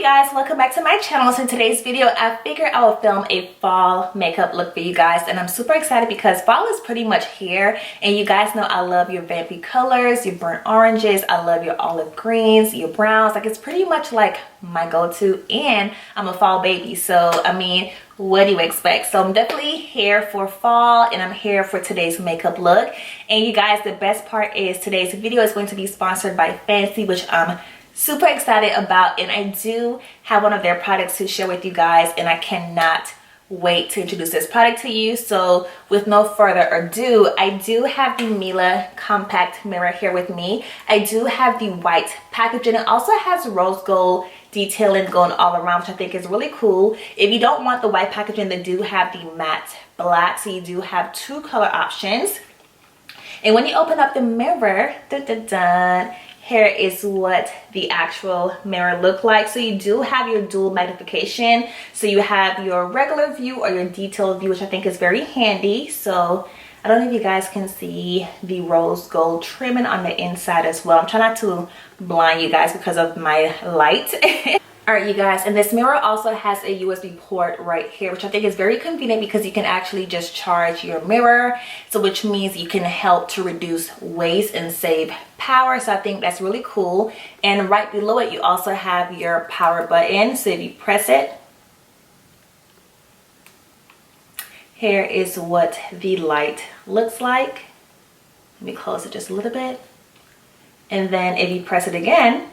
guys, welcome back to my channel. So in today's video I figured I would film a fall makeup look for you guys, and I'm super excited because fall is pretty much here, and you guys know I love your vampy colors, your burnt oranges, I love your olive greens, your browns. Like, it's pretty much like my go-to, and I'm a fall baby, so I mean, what do you expect? So I'm definitely here for fall, and I'm here for today's makeup look. And you guys, the best part is today's video is going to be sponsored by Fancii, which I'm super excited about, and I do have one of their products to share with you guys, and I cannot wait to introduce this product to you. So with no further ado, I do have the Mila compact mirror here with me. I do have the white packaging. It also has rose gold detailing going all around, which I think is really cool. If you don't want the white packaging, they do have the matte black, so you do have two color options. And when you open up the mirror, here is what the actual mirror look like. So you do have your dual magnification, so you have your regular view or your detailed view, which I think is very handy. So I don't know if you guys can see the rose gold trimming on the inside as well. I'm trying not to blind you guys because of my light. All right, you guys, and this mirror also has a USB port right here, which I think is very convenient because you can actually just charge your mirror, so which means you can help to reduce waste and save power. So I think that's really cool. And right below it, you also have your power button. So if you press it, here is what the light looks like. Let me close it just a little bit. And then if you press it again,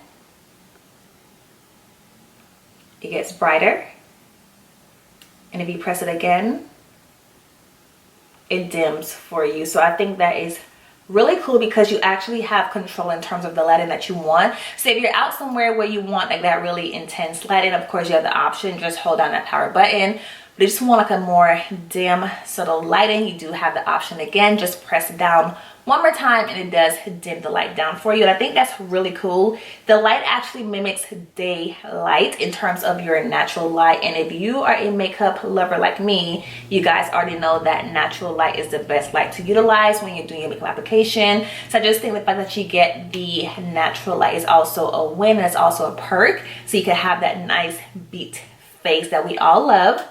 it gets brighter, and if you press it again, it dims for you. So I think that is really cool because you actually have control in terms of the lighting that you want. So if you're out somewhere where you want like that really intense lighting, of course you have the option, just hold down that power button. But if you just want like a more dim, subtle lighting, you do have the option again, just press down one more time and it does dim the light down for you. And I think that's really cool. The light actually mimics daylight in terms of your natural light, and if you are a makeup lover like me, you guys already know that natural light is the best light to utilize when you're doing your makeup application. So I just think the fact that you get the natural light is also a win, and it's also a perk, so you can have that nice beat face that we all love.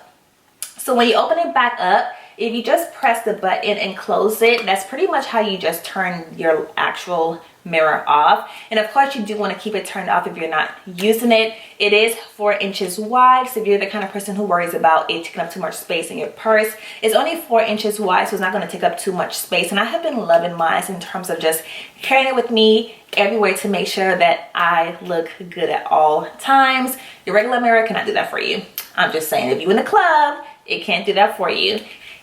So when you open it back up, if you just press the button and close it, that's pretty much how you just turn your actual mirror off. And of course you do want to keep it turned off if you're not using it. It is 4 inches wide, so if you're the kind of person who worries about it taking up too much space in your purse, it's only 4 inches wide, so it's not going to take up too much space. And I have been loving mine in terms of just carrying it with me everywhere to make sure that I look good at all times. Your regular mirror cannot do that for you. I'm just saying, if you're in the club, it can't do that for you.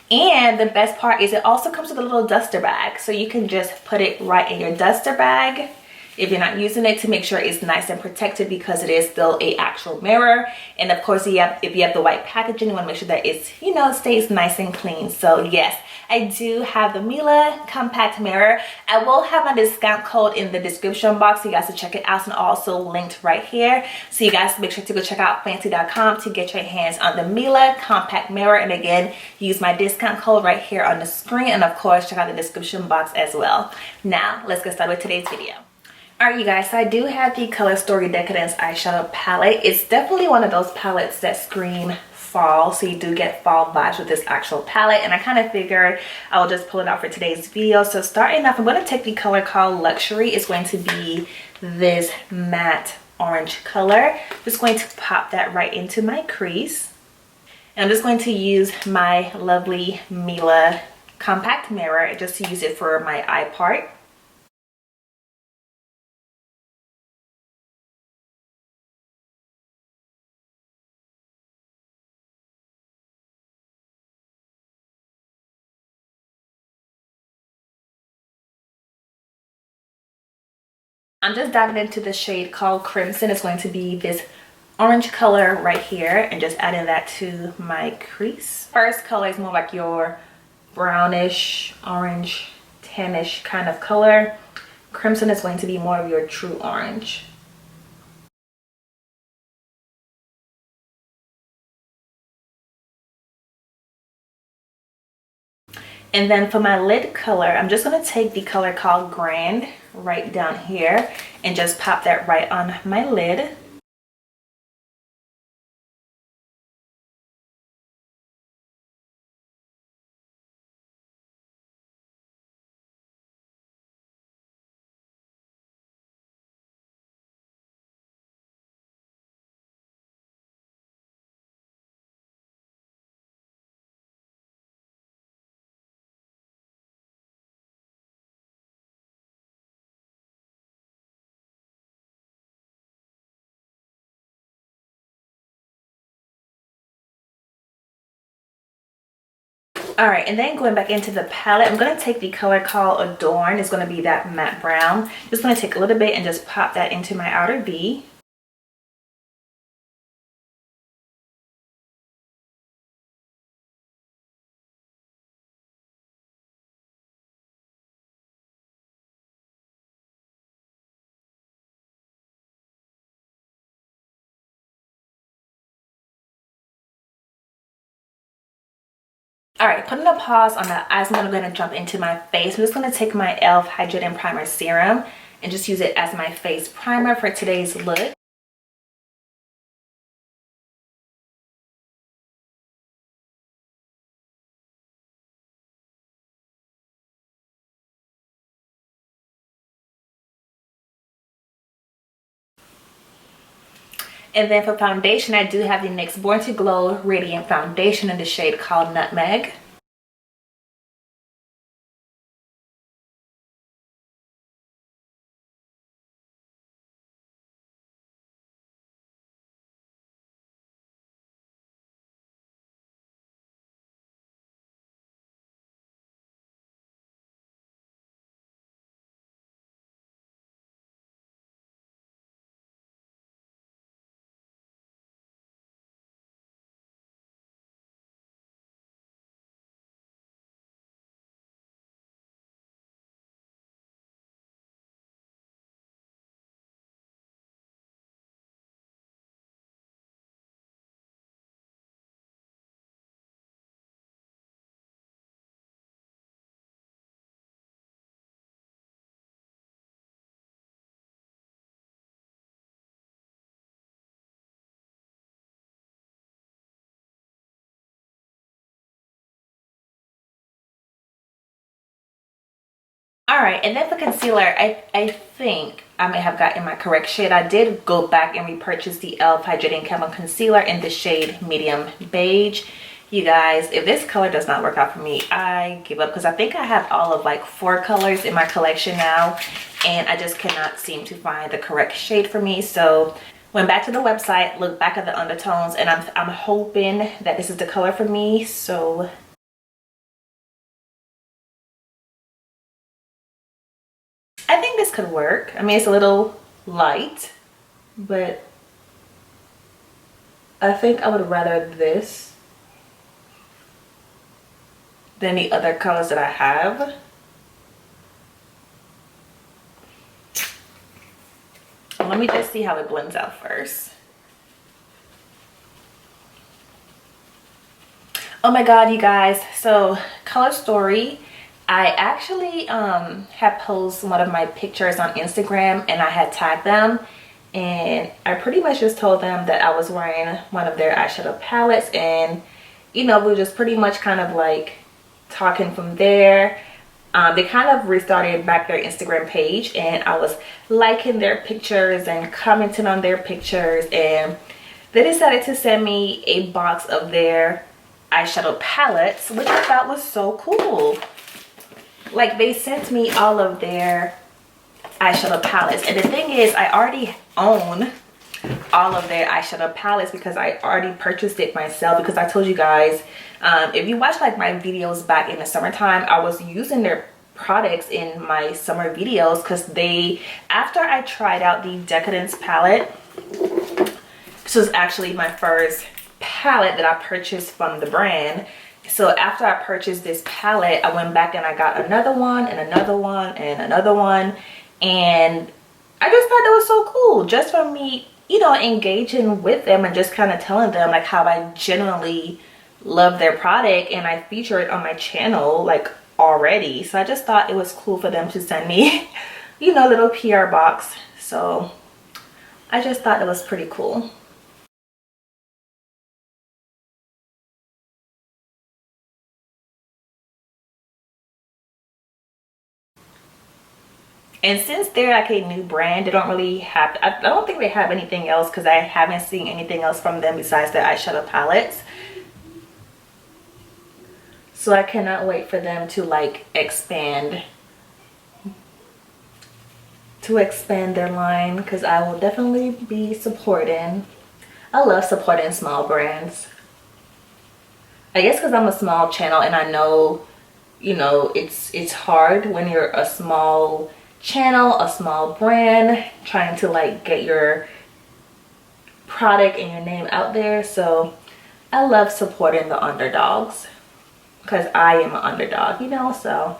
And the best part is it also comes with a little duster bag, so you can just put it right in your duster bag if you're not using it, to make sure it's nice and protected, because it is still a actual mirror. And of course, if you have the white packaging, you want to make sure that it's, you know, stays nice and clean. So yes, I do have the Mila compact mirror. I will have my discount code in the description box, so you guys can check it out, and also linked right here. So you guys make sure to go check out Fancii.com to get your hands on the Mila compact mirror. And again, use my discount code right here on the screen, and of course check out the description box as well. Now let's get started with today's video. Alright, you guys, so I do have the Color Story Decadence eyeshadow palette. It's definitely one of those palettes that scream fall, so you do get fall vibes with this actual palette, and I kind of figured I will just pull it out for today's video. So starting off, I'm going to take the color called Luxury. It's going to be this matte orange color. I'm just going to pop that right into my crease, and I'm just going to use my lovely Mila compact mirror just to use it for my eye part. I'm just diving into the shade called Crimson. It's going to be this orange color right here, and just adding that to my crease. First color is more like your brownish, orange, tannish kind of color. Crimson is going to be more of your true orange. And then for my lid color, I'm just going to take the color called Grand right down here and just pop that right on my lid. All right, and then going back into the palette, I'm going to take the color called Adorn. It's going to be that matte brown. Just going to take a little bit and just pop that into my outer V. All right, putting a pause on the eyes, I'm going to jump into my face. I'm just going to take my e.l.f. Hydrating Primer Serum and just use it as my face primer for today's look. And then for foundation, I do have the NYX Born to Glow Radiant Foundation in the shade called Nutmeg. All right, and then for concealer, I think I may have gotten my correct shade. I did go back and repurchase the e.l.f. Hydrating Camo Concealer in the shade Medium Beige. You guys, if this color does not work out for me, I give up, because I think I have all of like 4 colors in my collection now, and I just cannot seem to find the correct shade for me. So went back to the website, looked back at the undertones, and I'm hoping that this is the color for me. So I think this could work. I mean, it's a little light, but I think I would rather this than the other colors that I have. Let me just see how it blends out first. Oh my god, you guys, so Color Story, I actually had posted one of my pictures on Instagram and I had tagged them, and I pretty much just told them that I was wearing one of their eyeshadow palettes, and you know, we were just pretty much kind of like talking from there. They kind of restarted back their Instagram page, and I was liking their pictures and commenting on their pictures, and they decided to send me a box of their eyeshadow palettes, which I thought was so cool. Like, they sent me all of their eyeshadow palettes, and the thing is, I already own all of their eyeshadow palettes because I already purchased it myself. Because I told you guys, if you watch like my videos back in the summertime, I was using their products in my summer videos, because they, after I tried out the Decadence palette, this was actually my first palette that I purchased from the brand. So after I purchased this palette, I went back and I got another one and another one and another one, and I just thought that was so cool, just for me, you know, engaging with them and just kind of telling them like how I genuinely love their product, and I feature it on my channel like already. So I just thought it was cool for them to send me, you know, a little PR box. So I just thought it was pretty cool. And since they're like a new brand, they don't really have, I don't think they have anything else, because I haven't seen anything else from them besides their eyeshadow palettes. So I cannot wait for them to like expand their line, because I will definitely be supporting. I love supporting small brands. I guess because I'm a small channel and I know, you know, it's hard when you're a small channel, a small brand, trying to like get your product and your name out there. So I love supporting the underdogs because I am an underdog, you know. So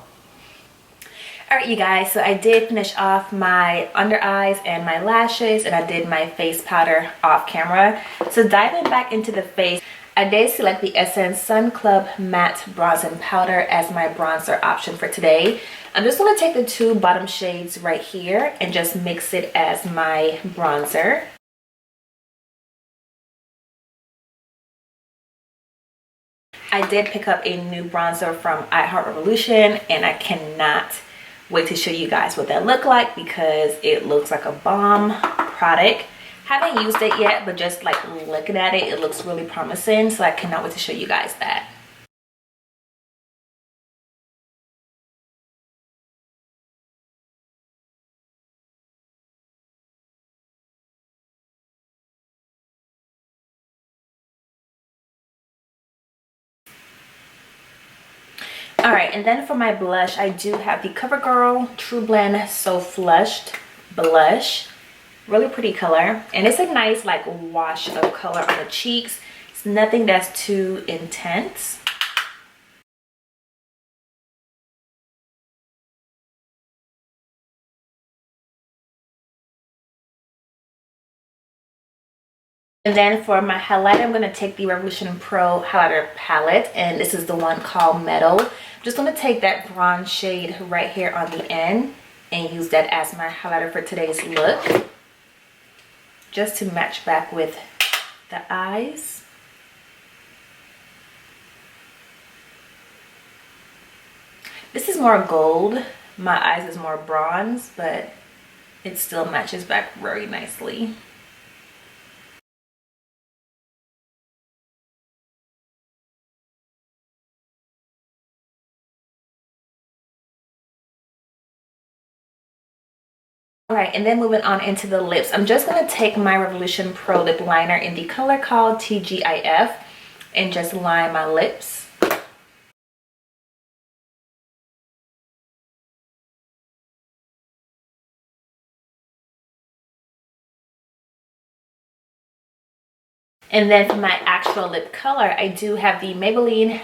all right, you guys, so I did finish off my under eyes and my lashes, and I did my face powder off camera. So diving back into the face, I did select the Essence Sun Club Matte Bronzing Powder as my bronzer option for today. I'm just going to take the two bottom shades right here and just mix it as my bronzer. I did pick up a new bronzer from iHeartRevolution, and I cannot wait to show you guys what that look like because it looks like a bomb product. Haven't used it yet, but just like looking at it, it looks really promising. So I cannot wait to show you guys that. All right, and then for my blush, I do have the CoverGirl True Blend So Flushed blush. Really pretty color, and it's a nice like wash of color on the cheeks. It's nothing that's too intense. And then for my highlighter, I'm going to take the Revolution Pro highlighter palette, and this is the one called Metal. I'm just going to take that bronze shade right here on the end and use that as my highlighter for today's look, just to match back with the eyes. This is more gold, my eyes is more bronze, but it still matches back very nicely. All right, and then moving on into the lips, I'm just going to take my Revolution Pro lip liner in the color called TGIF and just line my lips. And then for my actual lip color, I do have the Maybelline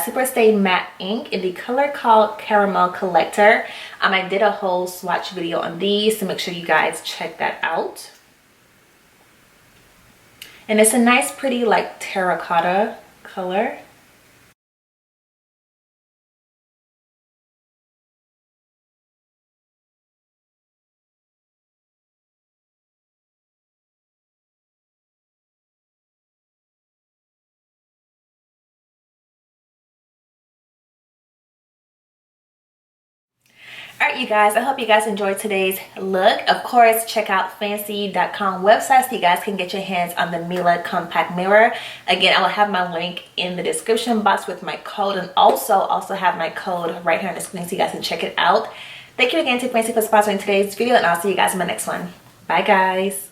Super Stay Matte Ink in the color called Caramel Collector. I did a whole swatch video on these, so make sure you guys check that out. And it's a nice, pretty, like terracotta color. All right, you guys, I hope you guys enjoyed today's look. Of course, check out Fancii.com website so you guys can get your hands on the Mila compact mirror. Again, I will have my link in the description box with my code, and also have my code right here on the screen so you guys can check it out. Thank you again to Fancii for sponsoring today's video, and I'll see you guys in my next one. Bye, guys.